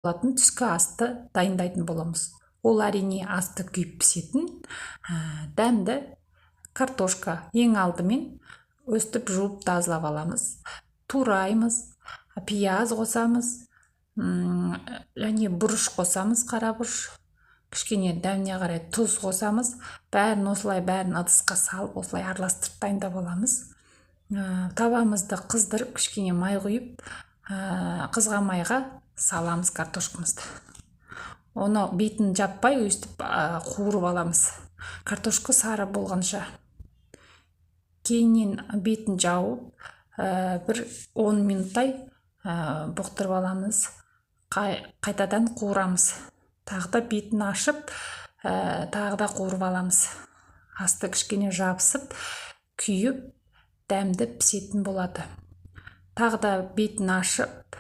болатын түскі асты дайындайтын боламыз. Ол әрине асты күйіп пісетін дәмді картошка. Ең алдымен өстіп жуып тазалап аламыз, тураймыз, пияз қосамыз, және бұрыш қосамыз, қара бұрыш, кішкене дәміне қарай тұз қосамыз. Бәрін ыдысқа салып осылай араластырып дайындап аламыз. Табамызды қыздырып, кішкене май құйып, қызған майға саламыз картошкамызды. Оны бетін жаппай өстіп қуырып аламыз, картошка сары болғанша. Кейіннен бетін жауып, бір 10 минуттай бұқтырып аламыз, қайтадан қуырамыз. Тағы да бетін ашып, тағы да қуырып аламыз. Асты кішкене жабысып, күйіп, дәмді пісетін болады. Тағы да бетін ашып,